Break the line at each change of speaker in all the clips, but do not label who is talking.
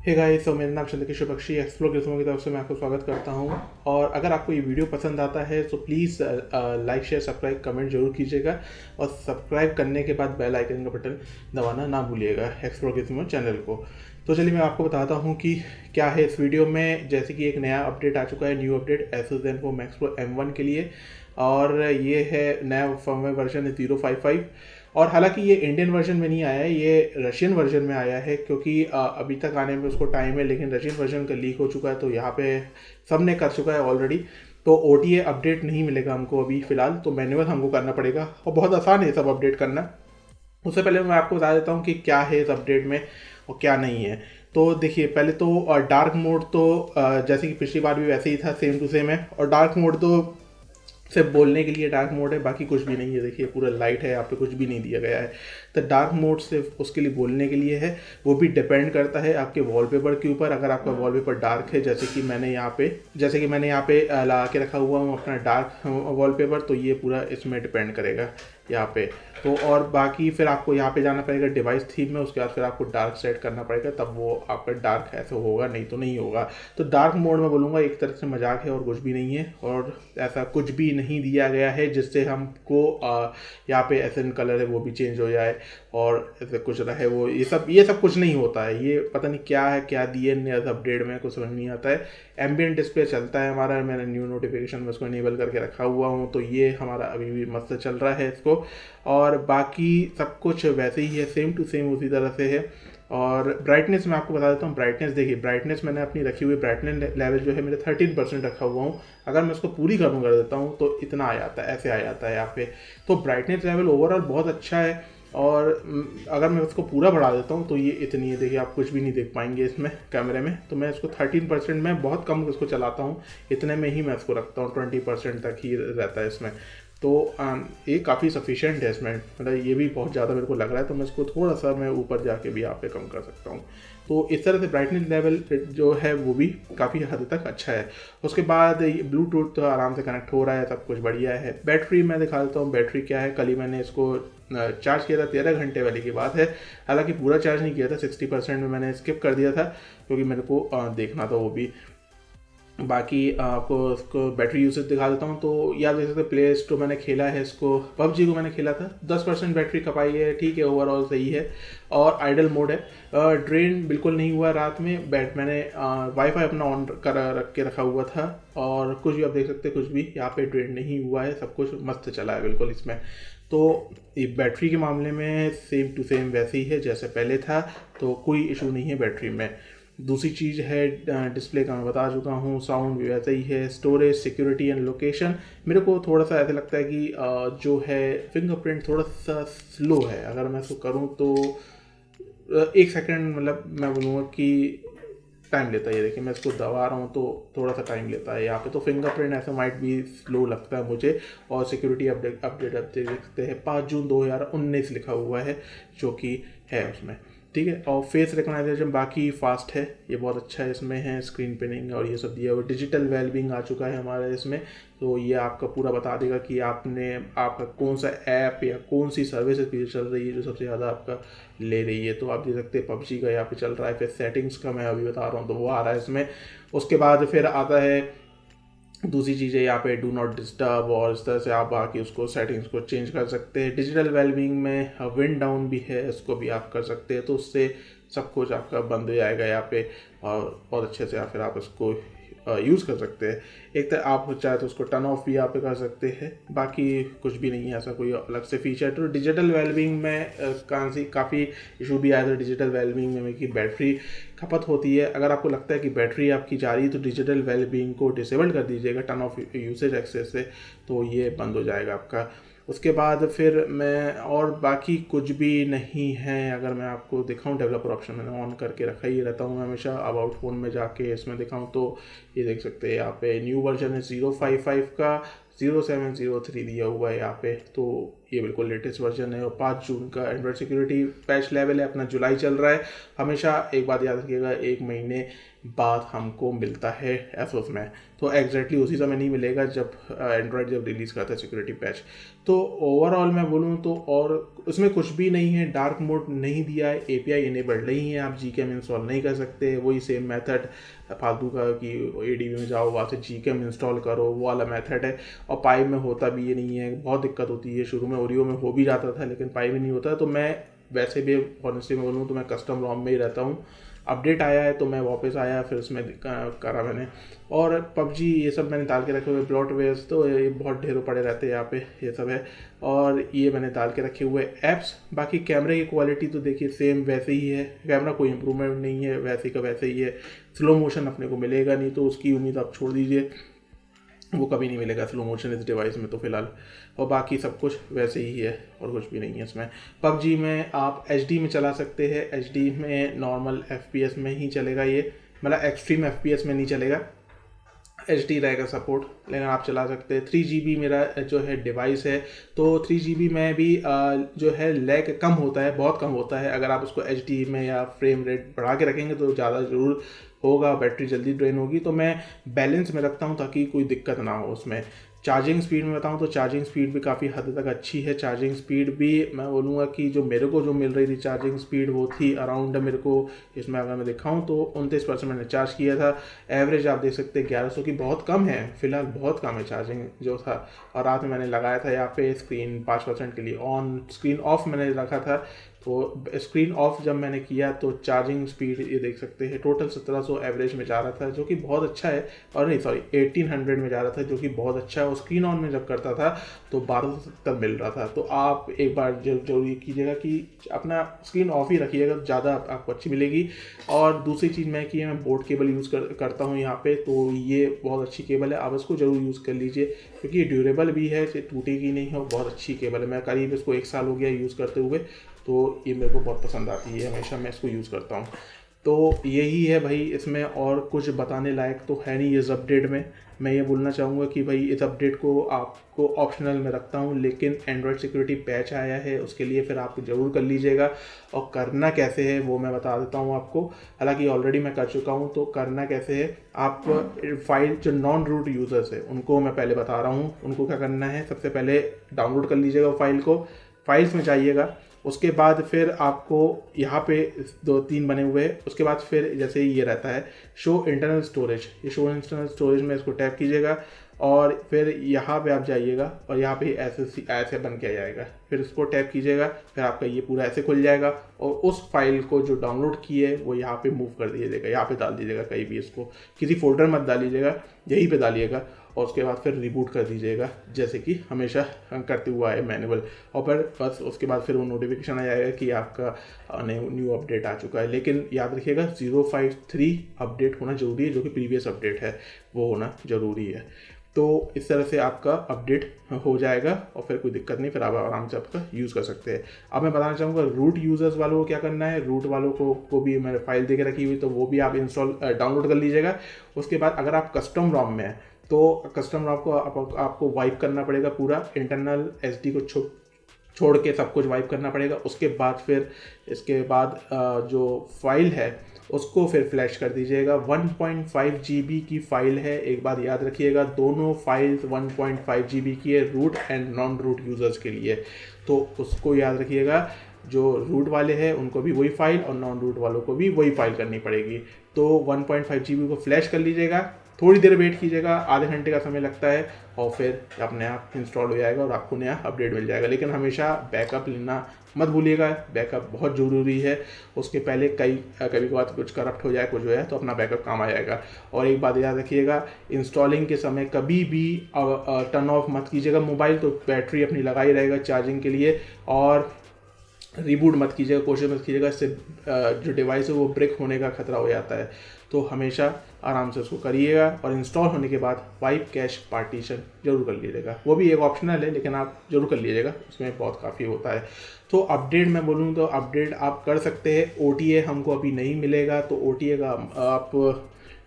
Hey guys, तो मेरा नाम चंद्रकिशोर बख्शी एक्सप्लोर गिज़्मो की तरफ से मैं आपको स्वागत करता हूं। और अगर आपको ये वीडियो पसंद आता है तो please like share subscribe comment जरूर कीजिएगा। और सब्सक्राइब करने के बाद बेल आइकन का बटन दबाना ना भूलिएगा एक्सप्लोर गिज़्मो चैनल को। तो चलिए मैं आपको बताता हूं कि क्या है इस वीडियो में। जैसे कि एक नया अपडेट आ चुका है, new update Asus Zenfone Max Pro M1 के लिए। और ये है नया फर्मवेयर वर्जन है 055। और हालांकि ये इंडियन वर्जन में नहीं आया है, ये रशियन वर्जन में आया है, क्योंकि अभी तक आने में उसको टाइम है, लेकिन रशियन वर्जन का लीक हो चुका है तो यहाँ पे सब ने कर चुका है ऑलरेडी। तो OTA अपडेट नहीं मिलेगा हमको अभी फ़िलहाल, तो मैनुअल हमको करना पड़ेगा और बहुत आसान है सब अपडेट करना। उससे पहले मैं आपको बता देता हूँ कि क्या है इस अपडेट में और क्या नहीं है। तो देखिए, पहले तो डार्क मोड तो जैसे कि पिछली बार भी वैसे ही था, सेम टू सेम है। और डार्क मोड तो सिर्फ बोलने के लिए डार्क मोड है, बाकी कुछ भी नहीं है। देखिए पूरा लाइट है, यहाँ पे कुछ भी नहीं दिया गया है। तो डार्क मोड सिर्फ उसके लिए बोलने के लिए है। वो भी डिपेंड करता है आपके वॉलपेपर के ऊपर। अगर आपका वॉलपेपर डार्क है, जैसे कि मैंने यहाँ पे लगा के रखा हुआ हूँ अपना डार्क वॉलपेपर, तो ये पूरा इसमें डिपेंड करेगा यहाँ पे। तो और बाकी फिर आपको यहाँ पे जाना पड़ेगा डिवाइस थीम में, उसके बाद फिर आपको डार्क सेट करना पड़ेगा, तब वो आपका डार्क ऐसे होगा, नहीं तो नहीं होगा। तो डार्क मोड में बोलूँगा एक तरह से मजाक है और कुछ भी नहीं है। और ऐसा कुछ भी नहीं दिया गया है जिससे हमको यहाँ पे एसन कलर है वो भी चेंज हो जाए और ऐसे कुछ रहे वो, ये सब कुछ नहीं होता है। ये पता नहीं क्या है, क्या दिए नया अपडेट में, कुछ समझ नहीं आता है। एम्बियंट डिस्प्ले चलता है हमारा, मैंने न्यू नोटिफिकेशन में उसको इनेबल करके रखा हुआ हूँ, तो ये हमारा अभी भी मस्त चल रहा है इसको। और बाकी सब कुछ वैसे ही है, सेम टू सेम उसी तरह से है। और ब्राइटनेस मैं आपको बता देता हूँ। ब्राइटनेस देखिए, ब्राइटनेस मैंने अपनी रखी हुई, ब्राइटनेस लेवल जो है मेरे 13% रखा हुआ हूँ। अगर मैं उसको पूरी कर देता हूँ तो इतना आ जाता है, ऐसे आ जाता है यहाँ पे। तो ब्राइटनेस लेवल ओवरऑल बहुत अच्छा है। और अगर मैं उसको पूरा बढ़ा देता हूँ तो ये इतनी है, देखिए आप कुछ भी नहीं देख पाएंगे इसमें कैमरे में। तो मैं इसको 13% में बहुत कम इसको चलाता हूँ, इतने में ही मैं इसको रखता हूँ, 20% तक ही रहता है इसमें। तो ये काफ़ी सफिशेंट है इसमें, मतलब ये भी बहुत ज़्यादा मेरे को लग रहा है, तो मैं इसको थोड़ा सा मैं ऊपर जाके भी यहाँ पे कम कर सकता हूँ। तो इस तरह से ब्राइटनेस लेवल जो है वो भी काफ़ी हद तक अच्छा है। उसके बाद ब्लूटूथ तो आराम से कनेक्ट हो रहा है, सब कुछ बढ़िया है। बैटरी मैं दिखा देता हूँ, बैटरी क्या है। कल ही मैंने इसको चार्ज किया था, 13 घंटे वाली की बात है। हालांकि पूरा चार्ज नहीं किया था, 60% में मैंने स्किप कर दिया था, क्योंकि मेरे को देखना था वो भी। बाकी आपको उसको बैटरी यूसेज दिखा देता हूँ। तो याद देख सकते, प्ले स्टोर मैंने खेला है इसको, PUBG को मैंने खेला था, 10% बैटरी खपाई है, ठीक है, ओवरऑल सही है। और आइडल मोड है, ड्रेन बिल्कुल नहीं हुआ रात में। मैंने वाईफाई अपना ऑन कर रख के रखा हुआ था, और कुछ भी आप देख सकते, कुछ भी यहाँ पे ड्रेन नहीं हुआ है, सब कुछ मस्त चला है बिल्कुल इसमें। तो ये बैटरी के मामले में सेम टू सेम वैसे ही है जैसे पहले था, तो कोई इशू नहीं है बैटरी में। दूसरी चीज़ है डिस्प्ले का मैं बता चुका हूँ, साउंड भी वैसे ही है। स्टोरेज, सिक्योरिटी एंड लोकेशन, मेरे को थोड़ा सा ऐसा लगता है कि जो है फिंगरप्रिंट थोड़ा सा स्लो है। अगर मैं इसको करूँ तो 1 सेकंड, मतलब मैं बोलूँगा कि टाइम लेता है। ये देखिए, मैं इसको दबा रहा हूँ तो थोड़ा सा टाइम लेता है यहाँ पे। तो फिंगरप्रिंट ऐसा माइट भी स्लो लगता है मुझे। और सिक्योरिटी अपडेट आप देख सकते हैं, 5 जून 2019 लिखा हुआ है, जो कि है उसमें, ठीक है। और फेस रिकॉग्नाइजेशन बाकी फास्ट है, ये बहुत अच्छा है इसमें है। स्क्रीन पिनिंग और ये सब दिया हुआ। डिजिटल वेलबींग आ चुका है हमारे इसमें, तो ये आपका पूरा बता देगा कि आपका कौन सा ऐप या कौन सी सर्विस चल रही है जो सबसे ज़्यादा आपका ले रही है। तो आप देख सकते हैं PUBG का यहाँ पे चल रहा है। फिर सेटिंग्स का मैं अभी बता रहा हूँ, तो वो आ रहा है इसमें। उसके बाद फिर आता है दूसरी चीज़ है यहाँ पे डू नॉट डिस्टर्ब, और इस तरह से आप बाकी उसको सेटिंग्स को चेंज कर सकते हैं। डिजिटल वेलबींग में विंड डाउन भी है, इसको भी आप कर सकते हैं, तो उससे सब कुछ आपका बंद हो जाएगा यहाँ पे, और बहुत अच्छे से फिर आप इसको यूज़ कर सकते हैं। एक तरह आप चाहे तो उसको टर्न ऑफ भी यहाँ पे कर सकते हैं। बाकी कुछ भी नहीं है ऐसा कोई अलग से फीचर। तो डिजिटल वेलबींग में काफ़ी इशू भी आया था डिजिटल वेलबींग में कि बैटरी खपत होती है। अगर आपको लगता है कि बैटरी आपकी जा रही है तो डिजिटल वेलबींग को डिसेबल कर दीजिएगा, टर्न ऑफ यूसेज एक्सेस से, तो ये बंद हो जाएगा आपका। उसके बाद फिर मैं, और बाकी कुछ भी नहीं है। अगर मैं आपको दिखाऊं, डेवलपर ऑप्शन मैंने ऑन करके रखा ही रहता हूँ हमेशा। अबाउट फ़ोन में जाके इसमें दिखाऊं तो ये देख सकते हैं यहाँ पे न्यू वर्जन है 055 का, 0703 दिया हुआ है यहाँ पे, तो ये बिल्कुल लेटेस्ट वर्जन है और 5 जून का एंड्रॉयड सिक्योरिटी पैच लेवल है, अपना जुलाई चल रहा है। हमेशा एक बात याद रखिएगा, 1 महीने बाद हमको मिलता है एसोस में, तो एग्जैक्टली उसी समय नहीं मिलेगा जब एंड्रॉयड जब रिलीज़ करता है सिक्योरिटी पैच। तो ओवरऑल मैं बोलूँ तो और उसमें कुछ भी नहीं है, डार्क मोड नहीं दिया है, API इनेबल्ड नहीं है, आप gcam इंस्टॉल नहीं कर सकते, वही सेम मेथड फालतू का कि ADB में जाओ वहाँ से gcam इंस्टॉल करो, वो वाला मेथड है। और पाई में होता भी ये नहीं है, बहुत दिक्कत होती है, शुरू में ओरियो में हो भी जाता था लेकिन पाई में नहीं होता। तो मैं वैसे भी ऑनेस्टली में बोलूँ तो मैं कस्टम रोम में ही रहता हूँ। अपडेट आया है तो मैं वापस आया, फिर उसमें करा मैंने। और पबजी ये सब मैंने डाल के रखे हुए, ब्लॉटवेयर्स तो ये बहुत ढेरों पड़े रहते हैं यहाँ पे, ये सब है। और ये मैंने डाल के रखे हुए ऐप्स। बाकी कैमरे की क्वालिटी तो देखिए सेम वैसे ही है, कैमरा कोई इम्प्रूवमेंट नहीं है, वैसे का वैसे ही है। स्लो मोशन अपने को मिलेगा नहीं, तो उसकी उम्मीद आप छोड़ दीजिए, वो कभी नहीं मिलेगा स्लो मोशन इस डिवाइस में तो फ़िलहाल। और बाकी सब कुछ वैसे ही है और कुछ भी नहीं है इसमें। पबजी में आप HD में चला सकते हैं, HD में नॉर्मल FPS में ही चलेगा ये, मतलब एक्सट्रीम FPS में नहीं चलेगा, HD रहेगा सपोर्ट, लेकिन आप चला सकते हैं। 3GB मेरा जो है डिवाइस है, तो 3GB में भी जो है लैग कम होता है, बहुत कम होता है। अगर आप उसको HD में या फ्रेम रेट बढ़ा के रखेंगे तो ज़्यादा ज़रूर होगा, बैटरी जल्दी ड्रेन होगी। तो मैं बैलेंस में रखता हूँ ताकि कोई दिक्कत ना हो उसमें। चार्जिंग स्पीड में बताऊँ तो चार्जिंग स्पीड भी काफ़ी हद तक अच्छी है। चार्जिंग स्पीड भी मैं बोलूँगा कि जो मेरे को जो मिल रही थी चार्जिंग स्पीड, वो थी अराउंड, मेरे को इसमें अगर मैं दिखाऊँ तो 29% मैंने चार्ज किया था। एवरेज आप देख सकते हैं 1100 की, बहुत कम है फिलहाल, बहुत कम है चार्जिंग जो था। और रात में मैंने लगाया था यहाँ पे स्क्रीन 5% के लिए ऑन, स्क्रीन ऑफ मैंने रखा था। तो स्क्रीन ऑफ जब मैंने किया तो चार्जिंग स्पीड ये देख सकते हैं टोटल 1700 एवरेज में जा रहा था, जो कि बहुत अच्छा है। और नहीं सॉरी 1800 में जा रहा था, जो कि बहुत अच्छा है। और स्क्रीन ऑन में जब करता था तो 1270 मिल रहा था। तो आप एक बार जरूर ये कीजिएगा कि अपना स्क्रीन ऑफ ही रखिएगा, ज़्यादा आपको अच्छी मिलेगी। और दूसरी चीज़ मैं कि मैं बोट केबल यूज़ करता हूँ यहाँ पे, तो ये बहुत अच्छी केबल है, आप इसको ज़रूर यूज़ कर लीजिए क्योंकि ये ड्यूरेबल भी है, टूटेगी नहीं है, बहुत अच्छी केबल है। मैं करीब इसको 1 साल हो गया यूज़ करते हुए, तो ये मेरे को बहुत पसंद आती है, हमेशा मैं इसको यूज़ करता हूँ। तो यही है भाई, इसमें और कुछ बताने लायक तो है नहीं इस अपडेट में। मैं ये बोलना चाहूँगा कि भाई इस अपडेट को आपको ऑप्शनल में रखता हूँ, लेकिन एंड्रॉयड सिक्योरिटी पैच आया है उसके लिए फिर आप ज़रूर कर लीजिएगा। और करना कैसे है वो मैं बता देता हूँ आपको, हालांकि ऑलरेडी मैं कर चुका हूँ। तो करना कैसे है, आप फाइल जो नॉन रूट यूज़र्स है उनको मैं पहले बता रहा हूँ, उनको क्या करना है। सबसे पहले डाउनलोड कर लीजिएगा फाइल को, फाइल्स में जाइएगा। उसके बाद फिर आपको यहाँ पे 2-3 बने हुए हैं। उसके बाद फिर जैसे ये रहता है शो इंटरनल स्टोरेज, ये शो इंटरनल स्टोरेज में इसको टैप कीजिएगा और फिर यहाँ पे आप जाइएगा और यहाँ पे ऐसे बन के आ जाएगा। फिर इसको टैप कीजिएगा, फिर आपका ये पूरा ऐसे खुल जाएगा और उस फाइल को जो डाउनलोड की है वो यहाँ पे मूव कर दीजिएगा, यहाँ पे डाल दीजिएगा कहीं भी, इसको किसी फोल्डर मत डालिएगा, यहीं पे डालिएगा। और उसके बाद फिर रिबूट कर दीजिएगा जैसे कि हमेशा करते हुआ है मैनुअल। और फिर बस उसके बाद फिर वो नोटिफिकेशन आ जाएगा कि आपका न्यू अपडेट आ चुका है। लेकिन याद रखिएगा 053 अपडेट होना ज़रूरी है, जो कि प्रीवियस अपडेट है वो होना ज़रूरी है। तो इस तरह से आपका अपडेट हो जाएगा और फिर कोई दिक्कत नहीं, फिर आप आराम से आपका यूज़ कर सकते हैं। अब मैं बताना चाहूँगा रूट यूज़र्स वालों को क्या करना है। रूट वालों को भी मैंने फाइल दे के रखी हुई, तो वो भी आप डाउनलोड कर लीजिएगा। उसके बाद अगर आप कस्टम रोम में है तो कस्टम रोम को आपको वाइप करना पड़ेगा, पूरा इंटरनल SD को छोड़ के सब कुछ वाइप करना पड़ेगा। उसके बाद फिर इसके बाद जो फाइल है उसको फिर फ्लैश कर दीजिएगा। 1.5 GB की फ़ाइल है, एक बात याद रखिएगा, दोनों फाइल्स 1.5 GB की है root and non root users के लिए। तो उसको याद रखिएगा, जो रूट वाले हैं उनको भी वही फाइल और नॉन रूट वालों को भी वही फाइल करनी पड़ेगी। तो 1.5 GB को फ्लैश कर लीजिएगा, थोड़ी देर वेट कीजिएगा, आधे घंटे का समय लगता है और फिर अपने आप इंस्टॉल हो जाएगा और आपको नया अपडेट मिल जाएगा। लेकिन हमेशा बैकअप लेना मत भूलिएगा, बैकअप बहुत ज़रूरी है। उसके पहले कभी कभार कुछ करप्ट हो जाए, कुछ हो जाए तो अपना बैकअप काम आ जाएगा। और एक बात याद रखिएगा, इंस्टॉलिंग के समय कभी भी टर्न ऑफ मत कीजिएगा मोबाइल, तो बैटरी अपनी लगाई रहेगा चार्जिंग के लिए। और रिबूट मत कीजिएगा, कोशिश मत कीजिएगा, इससे जो डिवाइस है वो ब्रेक होने का खतरा हो जाता है। तो हमेशा आराम से उसको करिएगा और इंस्टॉल होने के बाद वाइप कैश पार्टीशन जरूर कर लीजिएगा। वो भी एक ऑप्शनल है लेकिन आप जरूर कर लीजिएगा, उसमें बहुत काफ़ी होता है। तो अपडेट मैं बोलूँ तो अपडेट आप कर सकते हैं। OTA हमको अभी नहीं मिलेगा, तो OTA का आप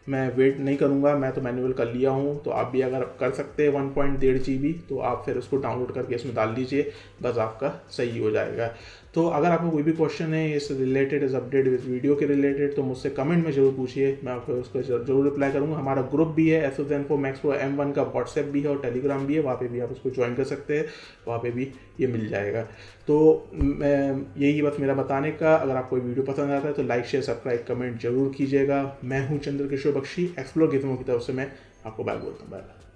मैं वेट नहीं करूँगा, मैं तो मैनुअल कर लिया हूँ। तो आप भी अगर कर सकते हैं 1.1.5 GB तो आप फिर उसको डाउनलोड करके इसमें डाल दीजिए, बस आपका सही हो जाएगा। तो अगर आपको कोई भी क्वेश्चन है इस रिलेटेड, इस अपडेट, इस वीडियो के रिलेटेड, तो मुझसे कमेंट में जरूर पूछिए, मैं आपको उसका जरूर रिप्लाई करूँगा। हमारा ग्रुप भी है Asus Zenfone Max Pro M1 का, व्हाट्सएप भी है और टेलीग्राम भी है, वहाँ पे भी आप उसको ज्वाइन कर सकते हैं, वहाँ पे भी ये मिल जाएगा। तो मैं यही बस मेरा बताने का, अगर आपको वीडियो पसंद आता है तो लाइक शेयर सब्सक्राइब कमेंट जरूर कीजिएगा। मैं हूँ चंद्रकिशोर बख्शी, एक्सप्लोर गिज़मो की तरफ से मैं आपको बाय बोलता हूँ। बाय।